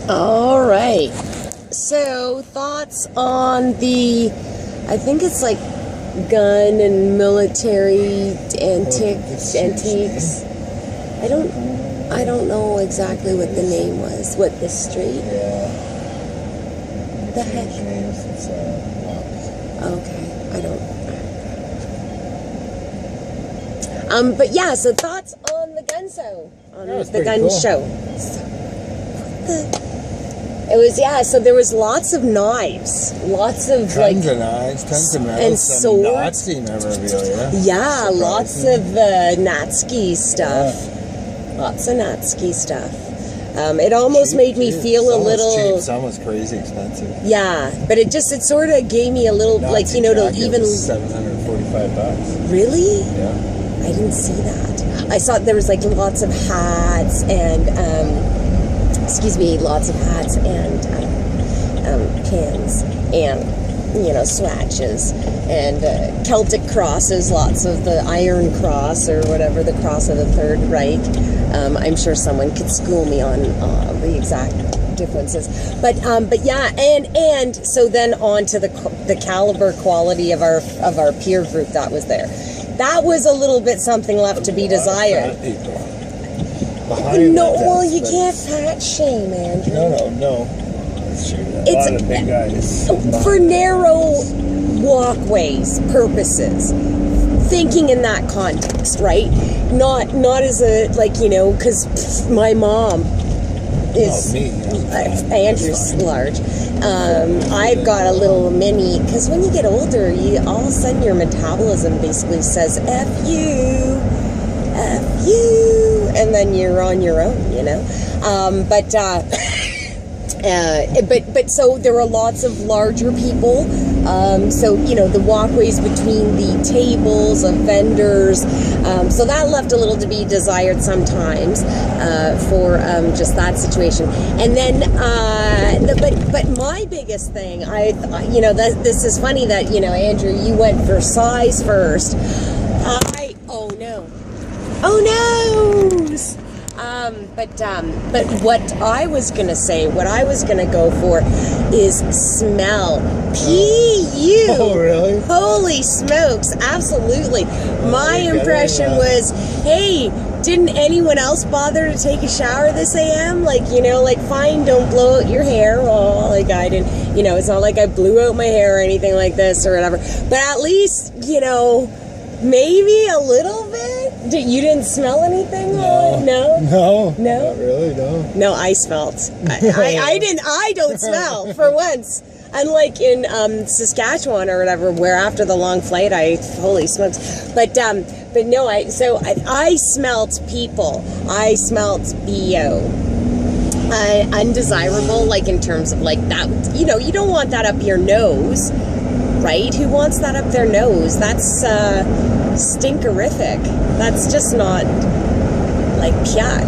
All right. So, thoughts on the, I think it's like gun and military antiques. I don't know exactly what the name was. What the street? Yeah. The heck? It's Okay, I don't. But yeah. So thoughts on the gun show, the gun cool. show. It was, yeah, so there was lots of knives, lots of tons of knives, tons of medals, and some swords. Nazi memorabilia. Yeah, lots of Nazi stuff. Yeah. Lots of Nazi stuff. It almost Cheap, made me too. feel Some a was little. cheap, some was crazy expensive. Yeah, but it sort of gave me a little, Nazi like, you know, to jacket even. was $745. Really? Yeah. I didn't see that. I saw there was like lots of hats and lots of hats and pins and, you know, swatches and Celtic crosses, lots of the Iron Cross or whatever, the Cross of the Third Reich. I'm sure someone could school me on the exact differences, but yeah, and so then on to the caliber quality of our peer group that was there. That was a little bit something left to be desired. No, well, you can't fat shame, Andrew. No. It's a lot of big guys. For narrow walkways purposes. Thinking in that context, right? Not as a, like, you know, because my mom is Andrew's large. I've got a little mini, because when you get older, all of a sudden your metabolism basically says F you, and then you're on your own, you know. But so there were lots of larger people. So, you know, the walkways between the tables of vendors. So that left a little to be desired sometimes for just that situation. And then, but my biggest thing, you know, this is funny that, you know, Andrew, you went for size first. Oh no! But what I was gonna say, what I was gonna go for, is smell. P.U. Oh, really? Holy smokes! Absolutely. My impression was, hey, didn't anyone else bother to take a shower this a.m.? Like, you know, like, fine, don't blow out your hair. Well, like, I didn't. You know, it's not like I blew out my hair or anything like this or whatever. But at least, you know, maybe a little bit. You didn't smell anything? No, not really. No, I smelled. I don't smell for once. Unlike in Saskatchewan or whatever, where after the long flight, holy smokes. But no, I smelt people. I smelt BO. Undesirable, like in terms of like that. You know, you don't want that up your nose. Right? Who wants that up their nose? That's stinkerific. That's just not, like, pyak.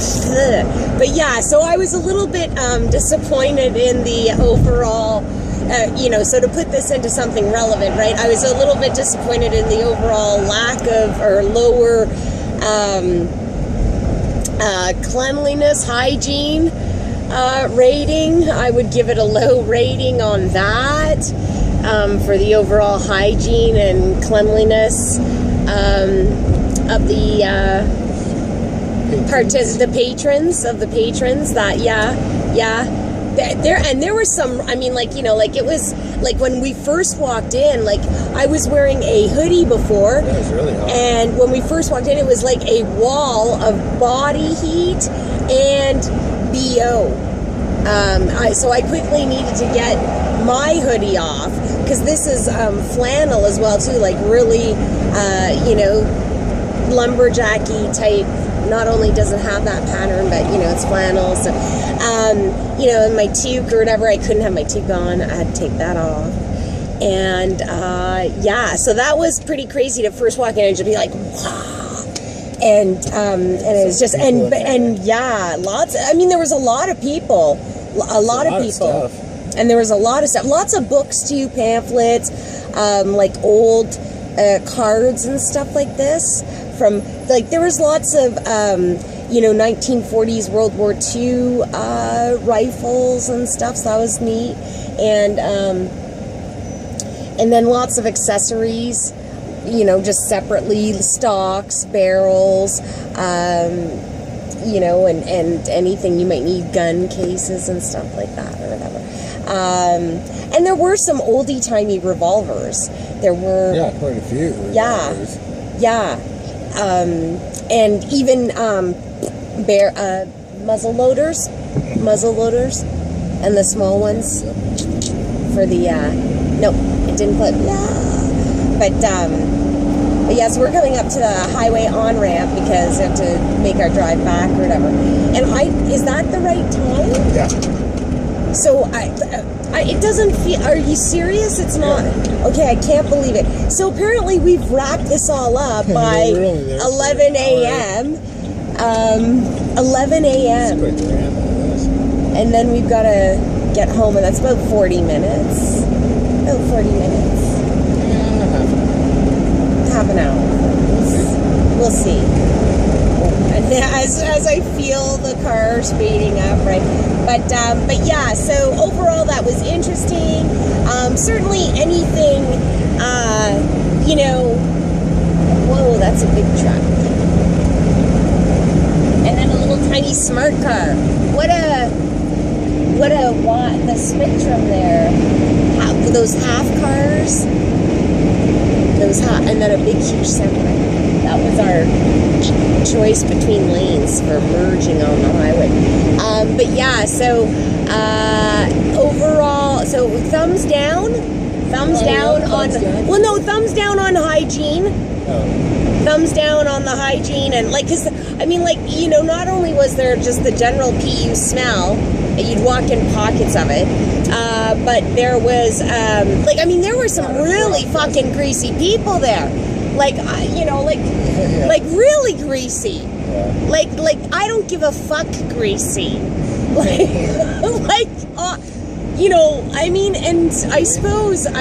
Ugh. But yeah, so I was a little bit disappointed in the overall, you know, so to put this into something relevant, right? I was a little bit disappointed in the overall lack of, or lower cleanliness, hygiene rating. I would give it a low rating on that, for the overall hygiene and cleanliness of the patrons. That there were some. I mean, like, you know, like, it was like when we first walked in. Like, I was wearing a hoodie before. It was really hot. And when we first walked in, it was like a wall of body heat and BO. So I quickly needed to get my hoodie off, because this is flannel as well too, like really, you know, lumberjacky type. Not only does it have that pattern, but, you know, it's flannel. So, you know, and my toque or whatever, I couldn't have my toque on. I had to take that off. And yeah, so that was pretty crazy to first walk in and just be like, wow. And it was just, and yeah, lots. I mean, there was a lot of people, a lot of people, and there was a lot of stuff, lots of books too, pamphlets, like old cards and stuff like this. From, like, there was lots of, 1940s World War II rifles and stuff. So that was neat. And then lots of accessories, just separately, stocks, barrels, and anything you might need, gun cases and stuff like that or whatever. And there were some oldie-timey revolvers. There were... Yeah, quite a few. Revolvers. Yeah. And even muzzle loaders, and the small ones for the... nope, it didn't clip. No. But yes, we're coming up to the highway on-ramp because we have to make our drive back or whatever. And is that the right time? Yeah. So it doesn't feel... Are you serious? It's not... Okay, I can't believe it. So apparently we've wrapped this all up by 11 a.m. 11 a.m. And then we've got to get home, and that's about 40 minutes. About 40 minutes. Half an hour. We'll see. As I feel the car speeding up, right? But yeah, so overall that was interesting. Certainly anything, whoa, that's a big truck. And then a little tiny smart car. The spectrum there. Those half cars. And then a big huge semi. That was our choice between lanes for merging on the highway. But yeah, so overall, so thumbs down on hygiene. Oh. Thumbs down on the hygiene, and not only was there just the general PU smell, you'd walk in pockets of it, but there was there were some really fucking greasy people there. Like really greasy. Yeah. Like I don't give a fuck greasy. And I suppose in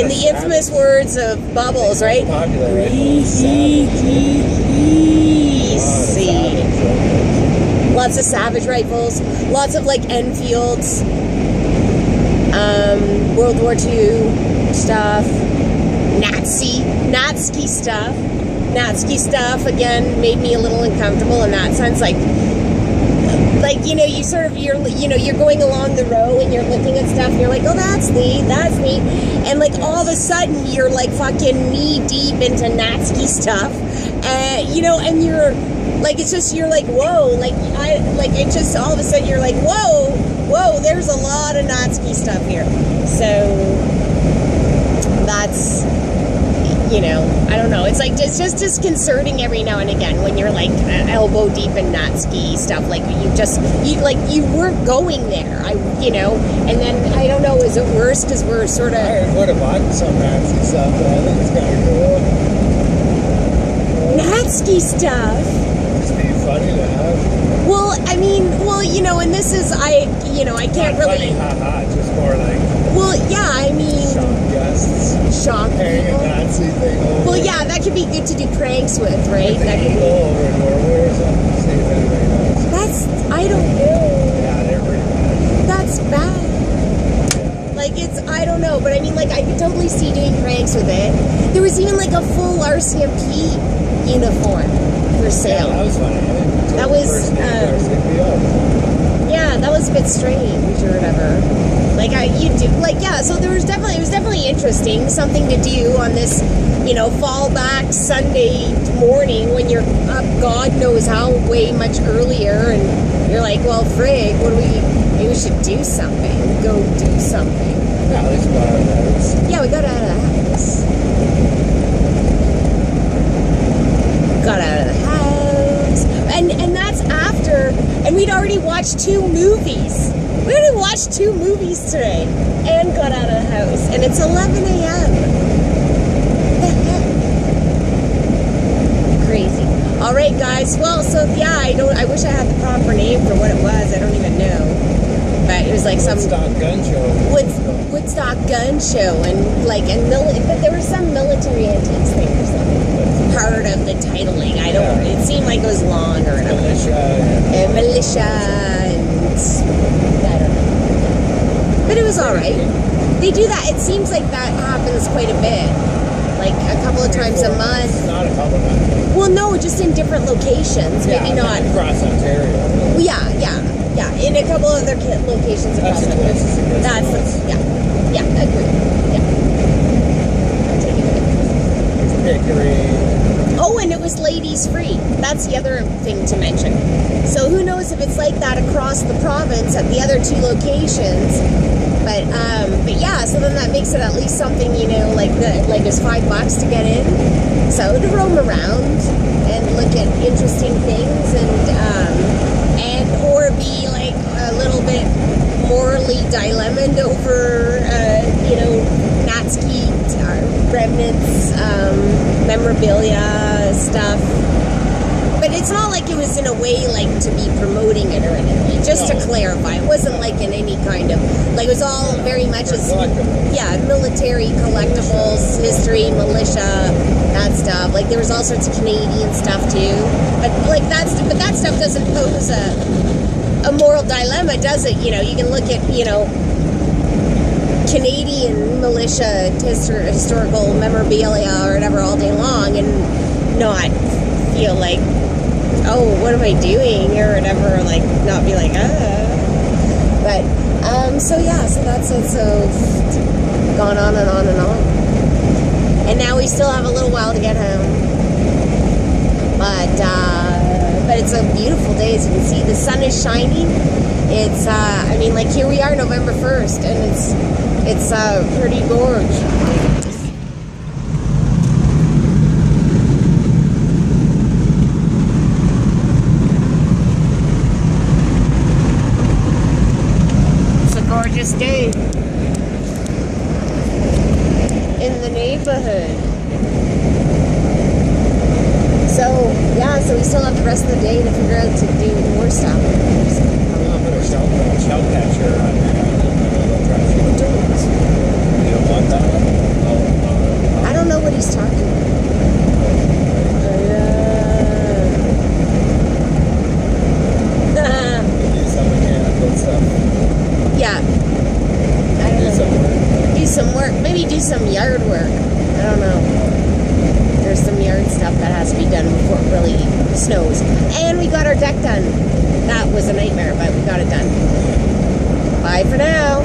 the infamous words of Bubbles, right? Greasy. Lots of Savage rifles, lots of Enfields, World War II stuff. Nazi stuff again made me a little uncomfortable in that sense. You're going along the row and you're looking at stuff and you're like, oh, that's neat, and all of a sudden you're fucking knee deep into Nazi stuff, and you're it's just, you're whoa, it just all of a sudden you're whoa, there's a lot of Nazi stuff here. So that's, I don't know. It's it's just disconcerting every now and again when you're elbow deep in Nazi stuff. You weren't going there. And then I don't know. Is it worse because we're sort of? I would have bought some Nazi stuff, but I think it's kind of cool. Nazi stuff. Just be funny to have. Well, and this is I can't not really. Funny, haha. Just more Well, yeah, shock guests. Shock carrying a Nazi thing over. Well, yeah, that could be good to do pranks with, right? That could go over in Norway or something. See if anybody knows. I don't know. Yeah, they're pretty bad. That's bad. I don't know, but I could totally see doing pranks with it. There was even a full RCMP uniform for sale. Yeah, that was funny. That was, yeah, that was a bit strange or whatever. So it was definitely interesting, something to do on this, fallback Sunday morning when you're up God knows how way much earlier, and you're well, frig, maybe we should do something, go do something. Yeah, at least we got out of the house. Yeah, we got out of the house. Got out of the house. And that's after, and we'd already watched 2 movies. We already watched 2 movies today and got out of the house. And it's 11 a.m. Crazy. All right, guys. Well, so yeah, I wish I had the proper name for what it was. I don't even know. But it was some Woodstock Gun Show. Woodstock Gun Show, and but there was some military antiques thing or something. part of the titling. I don't. Yeah. It seemed like it was long or whatever. Militia. And militia and I don't know. But it was all right. They do that. It seems like that happens quite a bit, like a couple of times a month. Not a couple of times. Well, no, just in different locations. Maybe not. Across Ontario. Well, yeah. In a couple other locations across That's the the country. closest it gets to That's us. yeah, agreed. Yeah. I'll take it. There's Pickering. Oh, and it was ladies free. That's the other thing to mention. So who knows if it's like that across the province at the other two locations. But yeah, so then that makes it at least something, you know, like it's $5 to get in. So to roam around and look at interesting things and or be like a little bit morally dilemmaed over you know, Natski remnants, memorabilia stuff. But it's not like it was in a way like to be promoting it or anything. Just to clarify, it wasn't like in any kind of, like it was all very much as, yeah, military collectibles, history, militia, that stuff. Like there was all sorts of Canadian stuff too. But like that stuff doesn't pose a moral dilemma, does it? You know, you can look at, you know, Canadian militia historical memorabilia or whatever all day long and not feel like, oh, what am I doing or whatever, like not be like, but so yeah, so that's it. So gone on and on and on, and now we still have a little while to get home, but it's a beautiful day. As you can see, the sun is shining. It's I mean, like here we are November 1st and it's pretty gorgeous. Gorgeous day in the neighborhood. So yeah, so we still have the rest of the day to figure out to do more stuff. I'm gonna put a shell catcher on the trash. You don't want that? Oh, I don't know what he's talking about. do some mechanical stuff. Yeah. I don't know. Do some work. Maybe do some yard work. I don't know. There's some yard stuff that has to be done before it really snows. And we got our deck done. That was a nightmare, but we got it done. Bye for now.